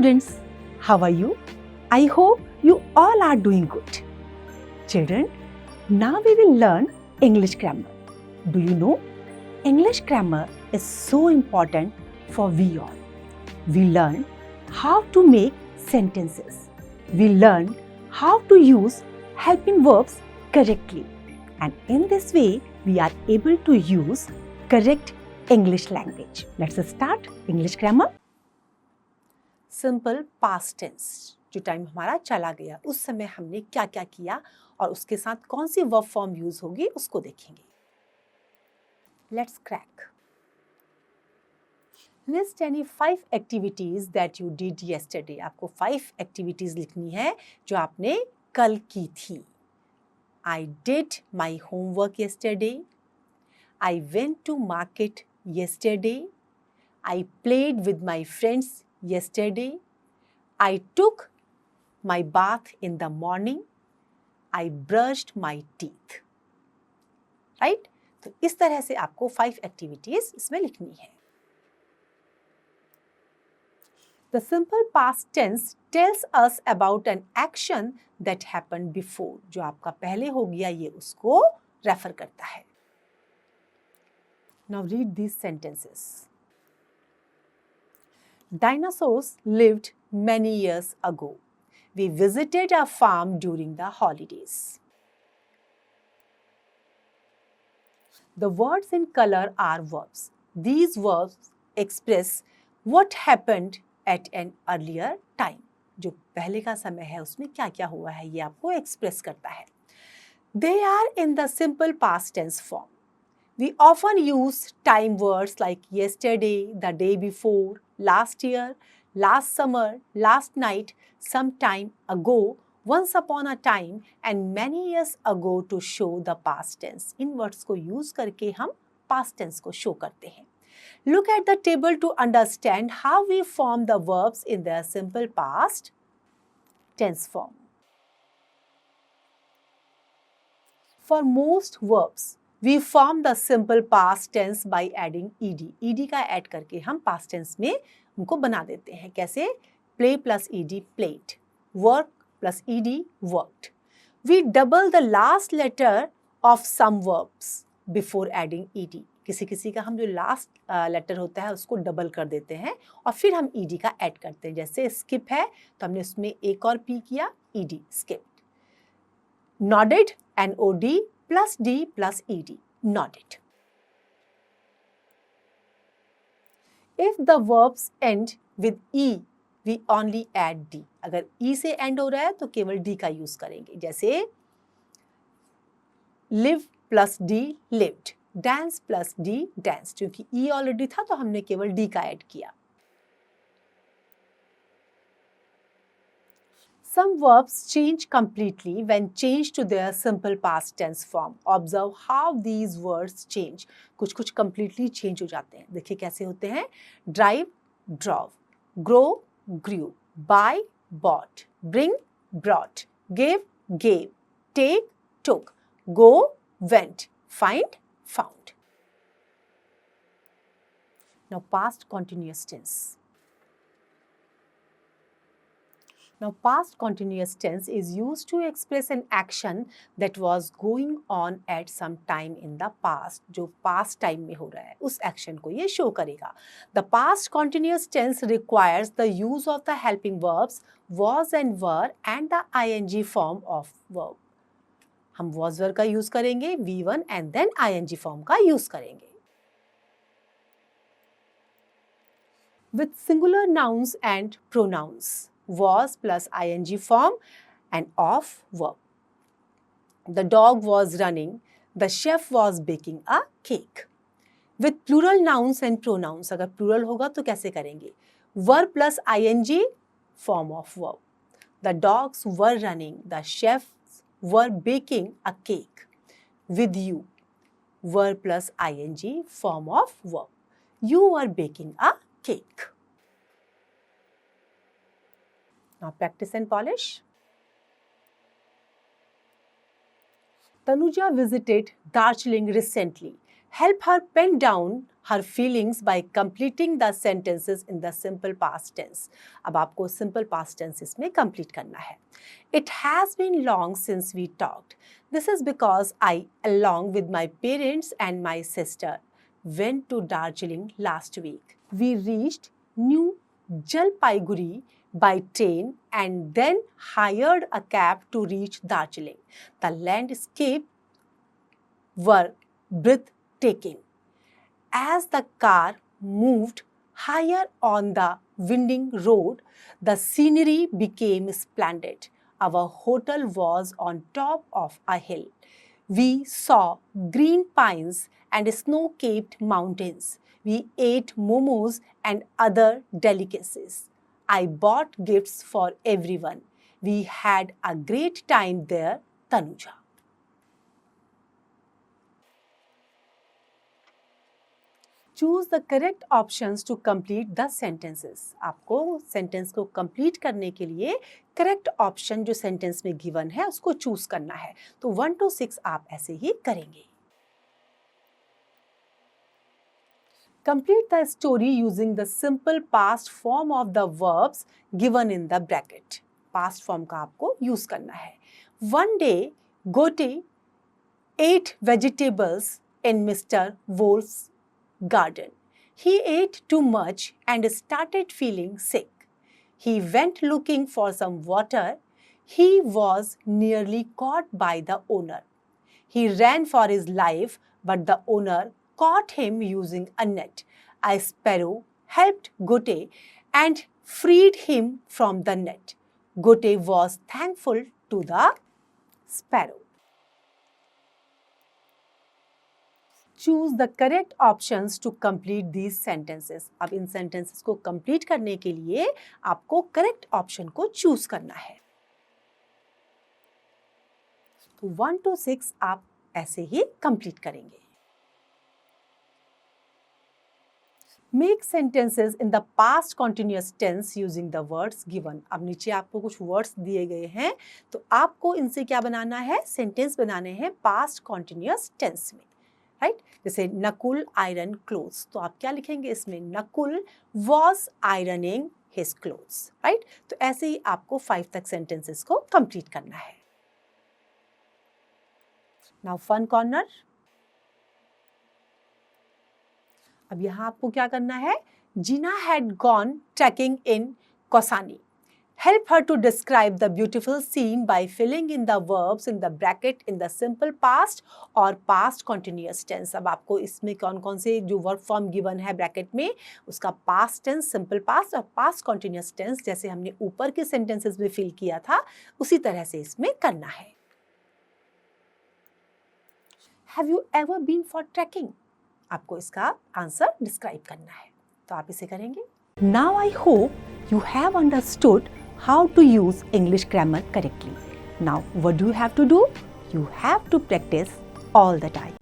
students, how are you? I hope you all are doing good. Children, now we will learn English grammar. Do you know? English grammar is so important for we all. We learn how to make sentences. We learn how to use helping verbs correctly. And in this way, we are able to use correct English language. Let's start English grammar. Simple past tense, जो time हमारा चला गया उस समय हमने क्या क्या किया और उसके साथ कौन सी वर्ब फॉर्म यूज होगी उसको देखेंगे. Let's crack. List any 5 activities that you did yesterday. आपको 5 एक्टिविटीज लिखनी है जो आपने कल की थी. I did my homework yesterday. I went to market yesterday. I played with my friends yesterday. I took my bath in the morning. I brushed my teeth. Right? तो इस तरह से आपको 5 एक्टिविटीज इसमें लिखनी है. The simple past tense tells us about an action that happened before. जो आपका पहले हो गया ये उसको रेफर करता है. Now read these sentences. Dinosaurs lived many years ago. We visited a farm during the holidays. The words in color are verbs. These verbs express what happened at an earlier time. जो पहले का समय है उसमें क्या क्या हुआ है ये आपको एक्सप्रेस करता है. They are in the simple past tense form. We often use time words like yesterday, the day before, last year, last summer, last night, some time ago, once upon a time and many years ago to show the past tense. In words को use करके हम past tense को show करते हैं. Look at the table to understand how we form the verbs in their simple past tense form. For most verbs, we form the simple past tense by adding ed. ed का add करके हम past tense में उनको बना देते हैं. कैसे? Play plus ed, played. Work plus ed, worked. We double the last letter of some verbs before adding ed. किसी किसी का हम जो last letter होता है उसको डबल कर देते हैं और फिर हम ed का add करते हैं. जैसे skip है तो हमने उसमें एक और p किया, ed, skipped. Nodded, nod plus d plus ed, nodded. If the verbs end with e, we only add d. अगर e से end हो रहा है तो केवल d का यूज करेंगे. जैसे live plus d, lived. dance plus d, danced. क्योंकि e ऑलरेडी था तो हमने केवल d का ऐड किया. Some verbs change completely when changed to their simple past tense form. Observe how these words change. कुछ completely change हो जाते हैं. देखिए कैसे होते हैं. Drive, drove. Grow, grew. Buy, bought. Bring, brought. Give, gave. Take, took. Go, went. Find, found. Now past continuous tense. Now, past continuous tense is used to express an action that was going on at some time in the past. जो past time में हो रहा है, उस action को ये show करेगा. The past continuous tense requires the use of the helping verbs was and were and the ing form of verb. हम was were का use करेंगे, V1 and then ing form का use करेंगे. With singular nouns and pronouns. Was plus ing form and of verb. The dog was running. The chef was baking a cake. With plural nouns and pronouns, अगर plural होगा तो कैसे करेंगे? Were plus ing form of verb. The dogs were running. The chefs were baking a cake. With you. Were plus ing form of verb. You were baking a cake. Now practice and polish. Tanuja visited Darjeeling recently. Help her pen down her feelings by completing the sentences in the simple past tense. अब आपको simple past tense इसमें complete करना है. It has been long since we talked. This is because I, along with my parents and my sister, went to Darjeeling last week. We reached New Jalpaiguri by train and then hired a cab to reach Darjeeling. The landscape were breathtaking. As the car moved higher on the winding road, the scenery became splendid. Our hotel was on top of a hill. We saw green pines and snow-capped mountains. We ate momos and other delicacies. I bought gifts for everyone. We had a great time there, Tanuja. Choose the correct options to complete the sentences. आपको sentence को complete करने के लिए correct option जो sentence में given है उसको choose करना है. तो 1 to 6 आप ऐसे ही करेंगे. Complete the story using the simple past form of the verbs given in the bracket. Past form का आपको यूज करना है. One day, Gote ate vegetables in Mr. Wolf's garden. He ate too much and started feeling sick. He went looking for some water. He was nearly caught by the owner. He ran for his life, but the owner caught him using a net. A sparrow helped Gote and freed him from the net. Gote was thankful to the sparrow. Choose the correct options to complete these sentences. अब इन sentences को complete करने के लिए आपको correct option को choose करना है. तो 1 to 6 आप ऐसे ही complete करेंगे. Make sentences in the past continuous tense using the words given. अब नीचे आपको कुछ words दिए गए हैं, तो आपको इनसे क्या बनाना है? Sentence बनाने हैं past continuous tense में. राइट जैसे नकुल आयरन क्लोथ्स, तो आप क्या लिखेंगे इसमें? Nakul was ironing his clothes. Right तो ऐसे ही आपको 5 तक सेंटेंसेस को कंप्लीट करना है. Now fun corner. अब यहाँ आपको क्या करना है? Jeena had gone trekking in Kausani. Help her to describe the beautiful scene by filling in the verbs in the bracket in the simple past or past continuous tense. अब आपको इसमें कौन कौन से जो वर्ब फॉर्म गिवन है ब्रैकेट में उसका पास्ट टेंस, सिंपल पास्ट और पास्ट कॉन्टिन्यूस टेंस जैसे हमने ऊपर के सेंटेंसेस में फिल किया था उसी तरह से इसमें करना है. Have you ever been for trekking? आपको इसका आंसर डिस्क्राइब करना है, तो आप इसे करेंगे. Now I hope you have understood how to use English grammar correctly. Now what do you have to do? You have to practice all the time.